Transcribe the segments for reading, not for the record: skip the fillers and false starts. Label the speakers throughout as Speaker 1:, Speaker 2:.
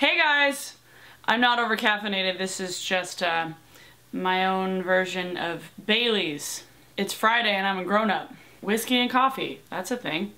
Speaker 1: Hey guys! I'm not over-caffeinated, this is just my own version of Bailey's. It's Friday and I'm a grown-up. Whiskey and coffee, that's a thing.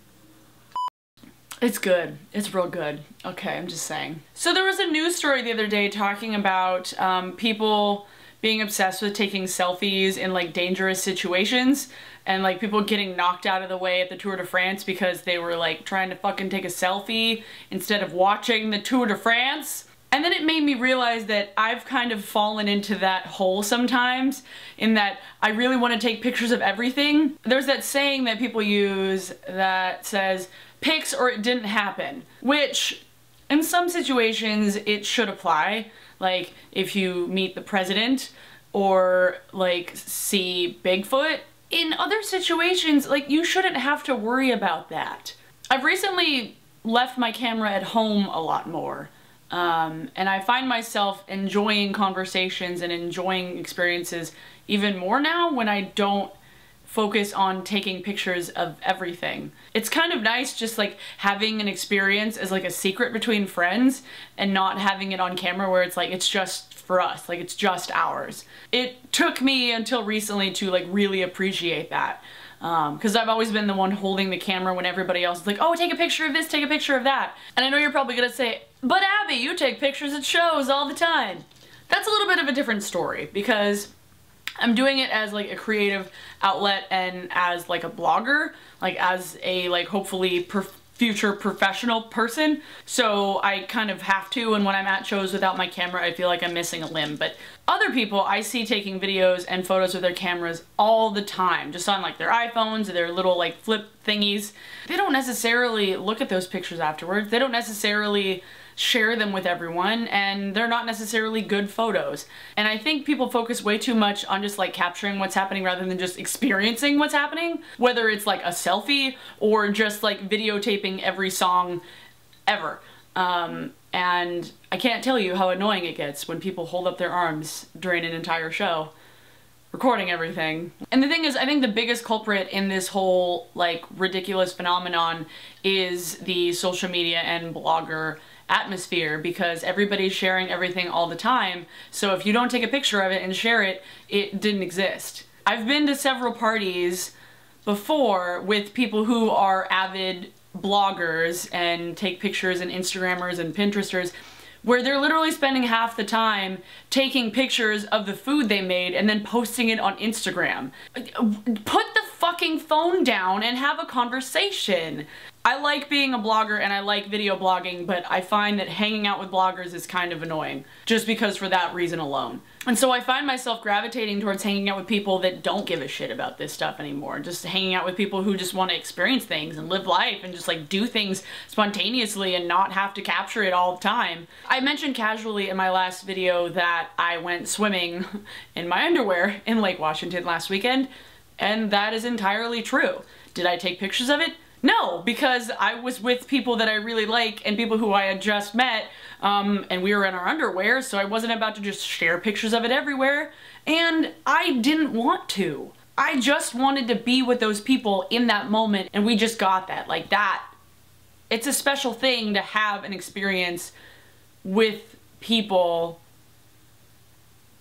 Speaker 1: It's good. It's real good. Okay, I'm just saying. So there was a news story the other day talking about people being obsessed with taking selfies in like dangerous situations and like people getting knocked out of the way at the Tour de France because they were like trying to fucking take a selfie instead of watching the Tour de France. And then it made me realize that I've kind of fallen into that hole sometimes, in that I really want to take pictures of everything. There's that saying that people use that says, PICS or it didn't happen, which in some situations it should apply. Like if you meet the president or like see Bigfoot. In other situations, like you shouldn't have to worry about that. I've recently left my camera at home a lot more. And I find myself enjoying conversations and enjoying experiences even more now when I don't focus on taking pictures of everything. It's kind of nice just like having an experience as like a secret between friends and not having it on camera where it's like it's just for us, like it's just ours. It took me until recently to like really appreciate that. Because I've always been the one holding the camera when everybody else is like, oh, take a picture of this, take a picture of that. And I know you're probably gonna say, but Abby, you take pictures at shows all the time. That's a little bit of a different story because I'm doing it as like a creative outlet and as like a blogger, like as a like hopefully future professional person. So I kind of have to, and when I'm at shows without my camera I feel like I'm missing a limb. But other people I see taking videos and photos with their cameras all the time, just on like their iPhones or their little like flip thingies. They don't necessarily look at those pictures afterwards. They don't necessarily share them with everyone, and they're not necessarily good photos. And I think people focus way too much on just like capturing what's happening rather than just experiencing what's happening, whether it's like a selfie or just like videotaping every song ever. And I can't tell you how annoying it gets when people hold up their arms during an entire show recording everything. And the thing is, I think the biggest culprit in this whole like ridiculous phenomenon is the social media and blogger atmosphere, because everybody's sharing everything all the time. So if you don't take a picture of it and share it, it didn't exist. I've been to several parties before with people who are avid bloggers and take pictures, and Instagrammers and Pinteresters, where they're literally spending half the time taking pictures of the food they made and then posting it on Instagram. Put the fucking phone down and have a conversation. I like being a blogger and I like video blogging, but I find that hanging out with bloggers is kind of annoying, just because for that reason alone. And so I find myself gravitating towards hanging out with people that don't give a shit about this stuff anymore. Just hanging out with people who just want to experience things and live life and just like do things spontaneously and not have to capture it all the time. I mentioned casually in my last video that I went swimming in my underwear in Lake Washington last weekend, and that is entirely true. Did I take pictures of it? No, because I was with people that I really like and people who I had just met, and we were in our underwear, so I wasn't about to just share pictures of it everywhere, and I didn't want to. I just wanted to be with those people in that moment, and we just got that. Like that, it's a special thing to have an experience with people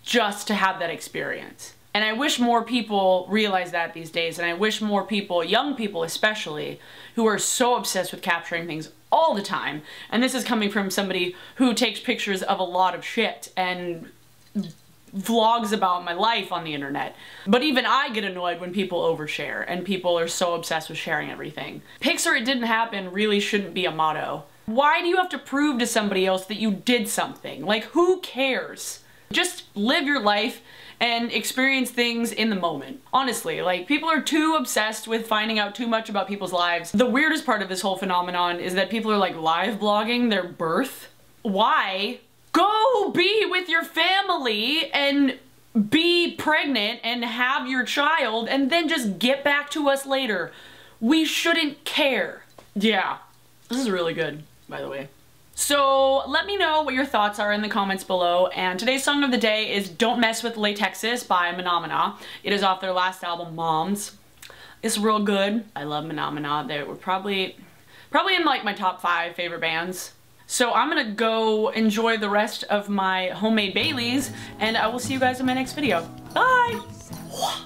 Speaker 1: just to have that experience. And I wish more people realize that these days, and I wish more people, young people especially, who are so obsessed with capturing things all the time, and this is coming from somebody who takes pictures of a lot of shit and vlogs about my life on the internet. But even I get annoyed when people overshare and people are so obsessed with sharing everything. PICS or it didn't happen really shouldn't be a motto. Why do you have to prove to somebody else that you did something? Like, who cares? Just live your life and experience things in the moment. Honestly, like, people are too obsessed with finding out too much about people's lives. The weirdest part of this whole phenomenon is that people are like live blogging their birth. Why? Go be with your family and be pregnant and have your child and then just get back to us later. We shouldn't care. Yeah, this is really good, by the way. So let me know what your thoughts are in the comments below, and today's song of the day is Don't Mess with Latexas by Menomena. It is off their last album, Moms. It's real good. I love Menomena. They were probably in like my top 5 favorite bands. So I'm gonna go enjoy the rest of my homemade Baileys, and I will see you guys in my next video. Bye!